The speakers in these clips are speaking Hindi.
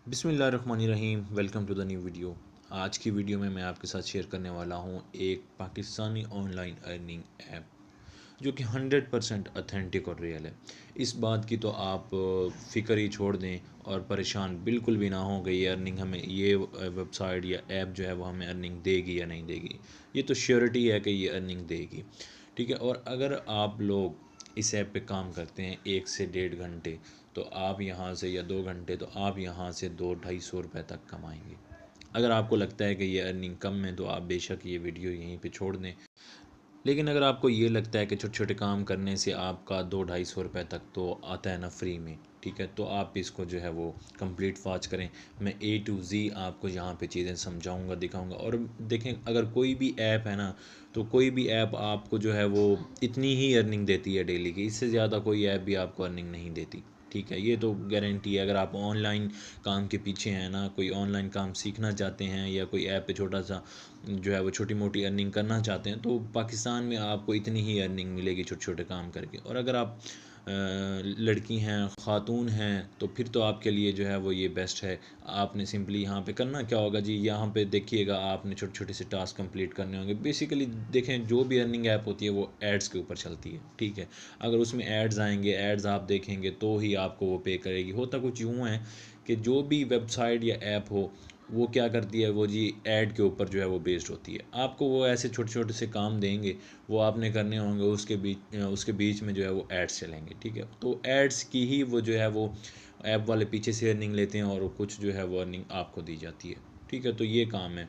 बिस्मिल्लाहिर्रहमानिर्रहीम। Welcome to the new video. आज की वीडियो में मैं आपके साथ शेयर करने वाला हूँ एक पाकिस्तानी ऑनलाइन अर्निंग ऐप जो कि 100% अथेंटिक और रियल है। इस बात की तो आप फ़िक्र ही छोड़ दें और परेशान बिल्कुल भी ना हो गई ये अर्निंग हमें ये वेबसाइट या ऐप जो है वो हमें अर्निंग देगी या नहीं देगी। ये तो श्योरिटी है कि ये अर्निंग देगी, ठीक है। और अगर आप लोग इस ऐप पे काम करते हैं 1 से 1.5 घंटे, तो आप यहाँ से या 2 घंटे, तो आप यहाँ से 200-250 रुपये तक कमाएंगे। अगर आपको लगता है कि ये अर्निंग कम है तो आप बेशक ये वीडियो यहीं पे छोड़ दें। लेकिन अगर आपको ये लगता है कि छोटे छोटे काम करने से आपका 200-250 रुपये तक तो आता है ना फ्री में, ठीक है, तो आप इसको जो है वो कंप्लीट वॉच करें। मैं A to Z आपको यहाँ पे चीज़ें समझाऊंगा, दिखाऊंगा। और देखें, अगर कोई भी ऐप है ना, तो कोई भी ऐप आपको जो है वो इतनी ही अर्निंग देती है डेली की, इससे ज़्यादा कोई ऐप भी आपको अर्निंग नहीं देती, ठीक है। ये तो गारंटी है। अगर आप ऑनलाइन काम के पीछे हैं ना, कोई ऑनलाइन काम सीखना चाहते हैं या कोई ऐप पे छोटा सा जो है वो छोटी मोटी अर्निंग करना चाहते हैं, तो पाकिस्तान में आपको इतनी ही अर्निंग मिलेगी छोटे छोटे काम करके। और अगर आप लड़की हैं, ख़ातून हैं, तो फिर तो आपके लिए जो है वो ये बेस्ट है। आपने सिंपली यहाँ पे करना क्या होगा जी, यहाँ पे देखिएगा, आपने छोटे छोटे से टास्क कंप्लीट करने होंगे। बेसिकली देखें, जो भी अर्निंग ऐप होती है वो एड्स के ऊपर चलती है, ठीक है। अगर उसमें एड्स आएंगे, एड्स आप देखेंगे तो ही आपको वो पे करेगी। होता कुछ यूँ है कि जो भी वेबसाइट या ऐप हो वो क्या करती है, वो जी ऐड के ऊपर जो है वो बेस्ड होती है। आपको वो ऐसे छोटे छोटे से काम देंगे, वो आपने करने होंगे, उसके बीच में जो है वो एड्स चलेंगे, ठीक है। तो एड्स की ही वो जो है वो ऐप वाले पीछे से अर्निंग लेते हैं और कुछ जो है वो अर्निंग आपको दी जाती है, ठीक है। तो ये काम है।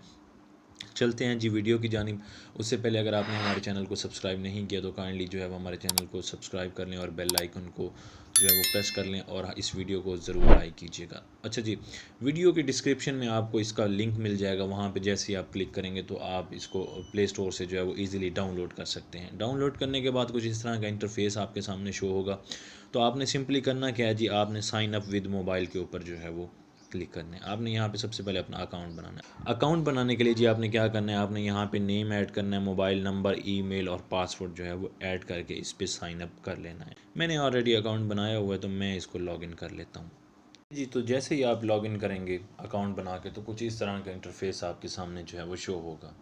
चलते हैं जी वीडियो की जानिब। उससे पहले अगर आपने हमारे चैनल को सब्सक्राइब नहीं किया तो काइंडली जो है वो हमारे चैनल को सब्सक्राइब कर लें और बेल आइकन को जो है वो प्रेस कर लें और इस वीडियो को ज़रूर लाइक कीजिएगा। अच्छा जी, वीडियो के डिस्क्रिप्शन में आपको इसका लिंक मिल जाएगा। वहाँ पे जैसे ही आप क्लिक करेंगे तो आप इसको प्ले स्टोर से जो है वो ईज़िली डाउनलोड कर सकते हैं। डाउनलोड करने के बाद कुछ इस तरह का इंटरफेस आपके सामने शो होगा। तो आपने सिंपली करना क्या है जी, आपने साइन अप विद मोबाइल के ऊपर जो है वो क्लिक करना है। आपने यहाँ पे सबसे पहले अपना अकाउंट बनाना है। अकाउंट बनाने के लिए जी आपने क्या करना है, आपने यहाँ पे नेम ऐड करना है, मोबाइल नंबर, ईमेल और पासवर्ड जो है वो ऐड करके इस पर साइन अप कर लेना है। मैंने ऑलरेडी अकाउंट बनाया हुआ है तो मैं इसको लॉगिन कर लेता हूँ जी। तो जैसे ही आप लॉगिन करेंगे अकाउंट बना के, तो कुछ इस तरह का इंटरफेस आपके सामने जो है वो शो होगा।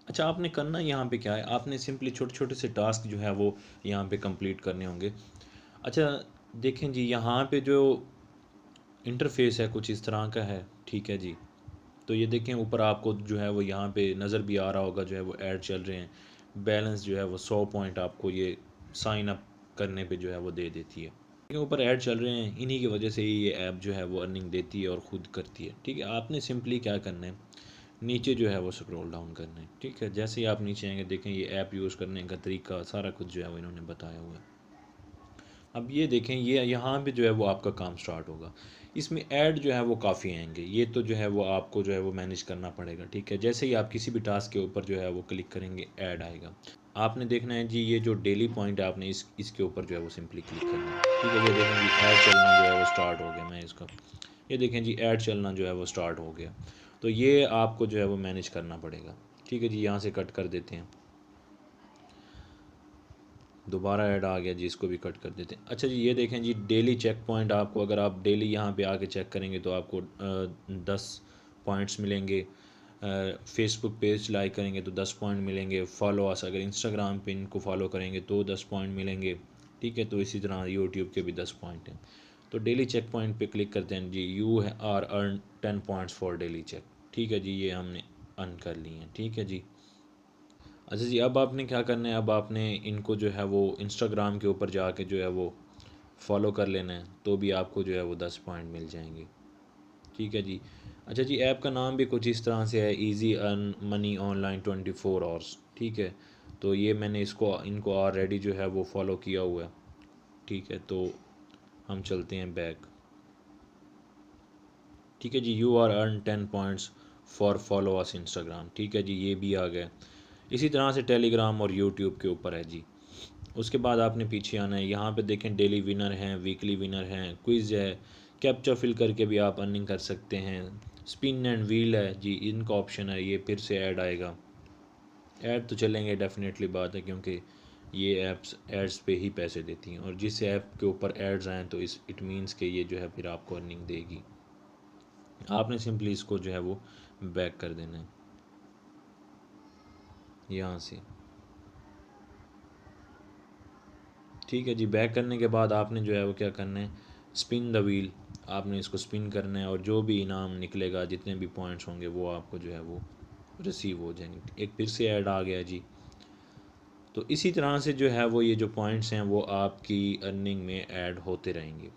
अच्छा, आपने करना यहाँ पे क्या है, आपने सिंपली छोटे छोटे से टास्क जो है वो यहाँ पे कंप्लीट करने होंगे। अच्छा, देखें जी, यहाँ पे जो इंटरफेस है कुछ इस तरह का है, ठीक है जी। तो ये देखें, ऊपर आपको जो है वो यहाँ पे नज़र भी आ रहा होगा, जो है वो ऐड चल रहे हैं। बैलेंस जो है वो 100 पॉइंट आपको ये साइन अप करने पे जो है वो दे देती है। लेकिन ऊपर ऐड चल रहे हैं, इन्हीं की वजह से ही ये ऐप जो है वो अर्निंग देती है और ख़ुद करती है, ठीक है। आपने सिंपली क्या करना है, नीचे जो है वो स्क्रॉल डाउन करना है, ठीक है। जैसे ही आप नीचे आएंगे, देखें ये ऐप यूज़ करने का तरीका सारा कुछ जो है वो इन्होंने बताया हुआ है। अब ये देखें, ये यहाँ पे जो है वो आपका काम स्टार्ट होगा। इसमें ऐड जो है वो काफ़ी आएंगे, ये तो जो है वो आपको जो है वो मैनेज करना पड़ेगा, ठीक है। जैसे ही आप किसी भी टास्क के ऊपर जो है वो क्लिक करेंगे, ऐड आएगा। आपने देखना है जी, ये जो डेली पॉइंट है, आपने इसके ऊपर जो है वो सिंपली क्लिक करना है, ठीक है। ये देखें जी, ऐड चलना जो है वो स्टार्ट हो गया। मैं इसका ये देखें जी, ऐड चलना जो है वो स्टार्ट हो गया। तो ये आपको जो है वो मैनेज करना पड़ेगा, ठीक है जी। यहाँ से कट कर देते हैं, दोबारा ऐड आ गया जी, इसको भी कट कर देते हैं। अच्छा जी, ये देखें जी, डेली चेक पॉइंट आपको, अगर आप डेली यहाँ पे आके चेक करेंगे तो आपको 10 पॉइंट्स मिलेंगे। फेसबुक पेज लाइक करेंगे तो 10 पॉइंट मिलेंगे। फॉलोअर्स, अगर इंस्टाग्राम पे इनको फॉलो करेंगे तो 10 पॉइंट मिलेंगे, ठीक है। तो इसी तरह यूट्यूब के भी 10 पॉइंट हैं। तो डेली चेक पॉइंट पे क्लिक करते हैं जी, you are earn 10 points for daily check, ठीक है जी। ये हमने अर्न कर लिए हैं, ठीक है जी। अच्छा जी, अब आपने क्या करना है, अब आपने इनको जो है वो इंस्टाग्राम के ऊपर जाके जो है वो फॉलो कर लेना है, तो भी आपको जो है वो 10 पॉइंट मिल जाएंगे, ठीक है जी। अच्छा जी, ऐप का नाम भी कुछ इस तरह से है, easy earn money online 24 hours, ठीक है। तो ये मैंने इनको ऑलरेडी जो है वो फॉलो किया हुआ है, ठीक है। तो हम चलते हैं बैक, ठीक है जी। You are earn 10 points for followers Instagram, ठीक है जी, ये भी आ गया। इसी तरह से टेलीग्राम और यूट्यूब के ऊपर है जी। उसके बाद आपने पीछे आना है, यहाँ पे देखें डेली विनर हैं, वीकली विनर हैं, क्विज़ है, कैप्चा फिल करके भी आप अर्निंग कर सकते हैं। स्पिन एंड व्हील है जी, इनका ऑप्शन है, ये फिर से ऐड आएगा। ऐड तो चलेंगे, डेफिनेटली बात है, क्योंकि ये ऐप्स एड्स पे ही पैसे देती हैं, और जिस ऐप के ऊपर एड्स आएँ तो इट मीन्स कि ये जो है फिर आपको अर्निंग देगी। आपने सिंपली इसको जो है वो बैक कर देना है यहाँ से। ठीक है जी, बैक करने के बाद आपने जो है वो क्या करना है, स्पिन द व्हील, आपने इसको स्पिन करना है और जो भी इनाम निकलेगा, जितने भी पॉइंट्स होंगे वो आपको जो है वो रिसीव हो जाएंगे। एक फिर से ऐड आ गया जी। तो इसी तरह से जो है वो ये जो पॉइंट्स हैं वो आपकी अर्निंग में ऐड होते रहेंगे।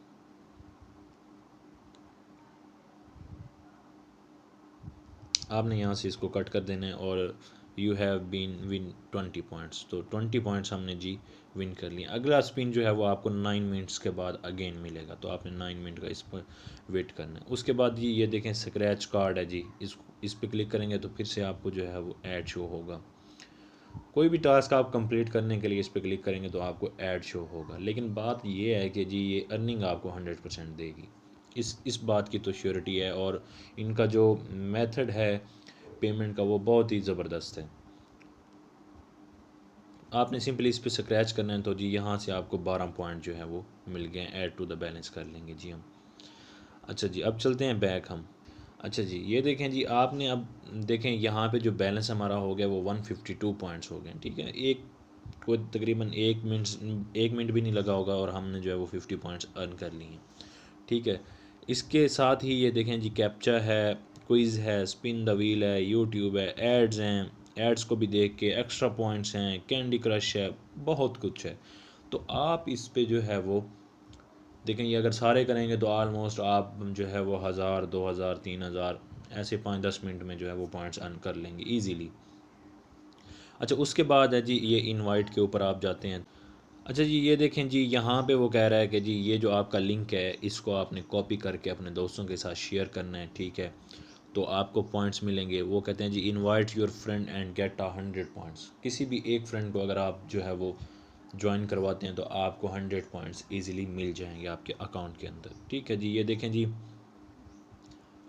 आपने यहाँ से इसको कट कर देना है और you have been win 20 points. तो 20 पॉइंट्स हमने जी विन कर लिए। अगला स्पिन जो है वो आपको 9 मिनट्स के बाद अगेन मिलेगा, तो आपने 9 मिनट का इस पर वेट करना है। उसके बाद जी ये देखें स्क्रैच कार्ड है जी, इस पर क्लिक करेंगे तो फिर से आपको जो है वो ऐड शो होगा। कोई भी टास्क आप कंप्लीट करने के लिए इस पर क्लिक करेंगे तो आपको ऐड शो होगा, लेकिन बात ये है कि जी ये अर्निंग आपको 100% देगी, इस बात की तो श्योरिटी है। और इनका जो मेथड है पेमेंट का वो बहुत ही ज़बरदस्त है। आपने सिंपली इस पर स्क्रैच करना है तो जी यहाँ से आपको 12 पॉइंट जो है वो मिल गए, ऐड टू द बैलेंस कर लेंगे जी हम। अच्छा जी, अब चलते हैं बैक हम। अच्छा जी, ये देखें जी, आपने अब देखें यहाँ पे जो बैलेंस हमारा हो गया वो 152 पॉइंट्स हो गए। ठीक है, एक कोई तकरीबन 1 मिनट भी नहीं लगा होगा और हमने जो है वो 50 पॉइंट्स अर्न कर लिए हैं। ठीक है, इसके साथ ही ये देखें जी, कैप्चा है, क्विज़ है, स्पिन द व्हील है, यूट्यूब है, एड्स हैं, एड्स को भी देख के एक्स्ट्रा पॉइंट्स हैं, कैंडी क्रश है, बहुत कुछ है। तो आप इस पे जो है वो देखें, ये अगर सारे करेंगे तो आलमोस्ट आप जो है वो 1000, 2000, 3000 ऐसे 5-10 मिनट में जो है वो पॉइंट्स अर्न कर लेंगे ईजीली। अच्छा, उसके बाद है जी ये इनवाइट के ऊपर आप जाते हैं। अच्छा जी, ये देखें जी, यहाँ पे वो कह रहा है कि जी ये जो आपका लिंक है इसको आपने कॉपी करके अपने दोस्तों के साथ शेयर करना है। ठीक है, तो आपको पॉइंट्स मिलेंगे। वो कहते हैं जी invite your friend and get 100 points. किसी भी एक फ्रेंड को अगर आप जो है वो ज्वाइन करवाते हैं तो आपको 100 पॉइंट्स इजीली मिल जाएंगे आपके अकाउंट के अंदर। ठीक है जी, ये देखें जी,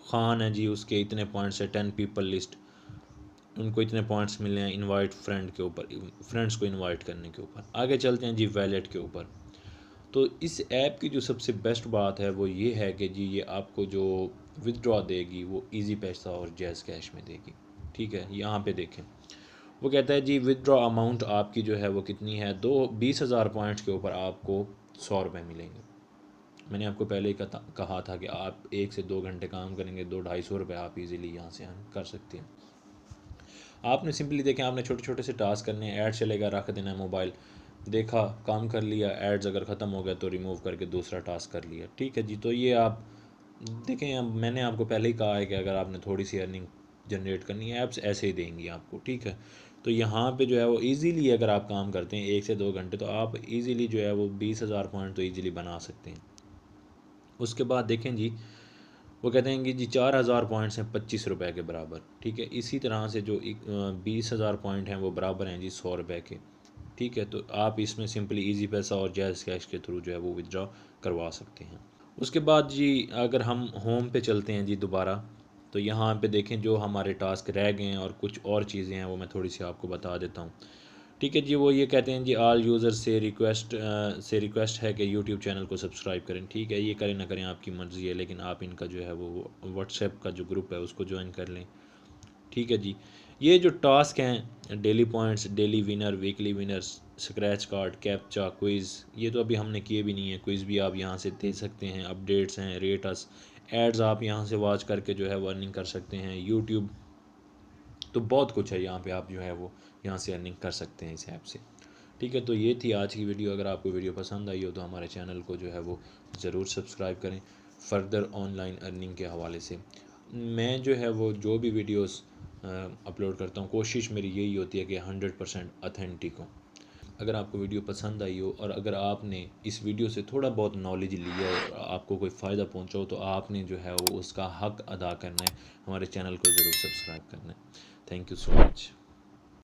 ख़ान है जी, उसके इतने पॉइंट्स है, 10 पीपल लिस्ट, उनको इतने पॉइंट्स मिले हैं इनवाइट फ्रेंड के ऊपर, फ्रेंड्स को इनवाइट करने के ऊपर। आगे चलते हैं जी वैलेट के ऊपर। तो इस ऐप की जो सबसे बेस्ट बात है वो ये है कि जी ये आपको जो विदड्रॉ देगी वो इजी पैसा और जैज़ कैश में देगी। ठीक है, यहाँ पे देखें, वो कहता है जी विदड्रॉ अमाउंट आपकी जो है वो कितनी है, 20,000 पॉइंट्स के ऊपर आपको 100 रुपये मिलेंगे। मैंने आपको पहले ही कहा था कि आप 1 से 2 घंटे काम करेंगे, 200-250 रुपये आप इजीली यहाँ से अर्न कर सकते हैं। आपने सिंपली देखें, आपने छोटे छोटे से टास्क करने हैं, ऐड चलेगा, रख देना है मोबाइल, देखा, काम कर लिया, एड्स अगर ख़त्म हो गया तो रिमूव करके दूसरा टास्क कर लिया। ठीक है जी, तो ये आप देखें, अब मैंने आपको पहले ही कहा है कि अगर आपने थोड़ी सी अर्निंग जनरेट करनी है ऐप्स ऐसे ही देंगी आपको। ठीक है, तो यहाँ पे जो है वो इजीली अगर आप काम करते हैं 1 से 2 घंटे तो आप इजीली जो है वो 20,000 पॉइंट तो इजीली बना सकते हैं। उसके बाद देखें जी, वो कहते हैं कि जी 4,000 पॉइंट्स हैं 25 रुपये के बराबर। ठीक है, इसी तरह से जो 20,000 पॉइंट हैं वो बराबर हैं जी 100 रुपये के। ठीक है, तो आप इसमें सिंपली इजी पैसा और जैज़ कैश के थ्रू जो है वो विदड्रॉ करवा सकते हैं। उसके बाद जी अगर हम होम पे चलते हैं जी दोबारा, तो यहाँ पे देखें जो हमारे टास्क रह गए हैं और कुछ और चीज़ें हैं वो मैं थोड़ी सी आपको बता देता हूँ। ठीक है जी, वो ये कहते हैं जी ऑल यूज़र से रिक्वेस्ट है कि यूट्यूब चैनल को सब्सक्राइब करें। ठीक है, ये करें ना करें आपकी मर्ज़ी है, लेकिन आप इनका जो है वो व्हाट्सएप का जो ग्रुप है उसको ज्वाइन कर लें। ठीक है जी, ये जो टास्क हैं daily points, daily winner, weekly winners, scratch card, captcha, quiz, ये तो अभी हमने किए भी नहीं है। क्विज़ भी आप यहाँ से दे सकते हैं, अपडेट्स हैं, रेटस, एड्स आप यहाँ से वॉच करके जो है वो अर्निंग कर सकते हैं, यूट्यूब, तो बहुत कुछ है यहाँ पे, आप जो है वो यहाँ से अर्निंग कर सकते हैं इस ऐप से। ठीक है, तो ये थी आज की वीडियो। अगर आपको वीडियो पसंद आई हो तो हमारे चैनल को जो है वो ज़रूर सब्सक्राइब करें फर्दर ऑनलाइन अर्निंग के हवाले से। मैं जो है वो जो भी वीडियोस अपलोड करता हूँ, कोशिश मेरी यही होती है कि 100% ऑथेंटिक हो। अगर आपको वीडियो पसंद आई हो और अगर आपने इस वीडियो से थोड़ा बहुत नॉलेज लिया और आपको कोई फ़ायदा पहुंचा हो तो आपने जो है वो उसका हक अदा करना है, हमारे चैनल को ज़रूर सब्सक्राइब करना है। Thank you so much.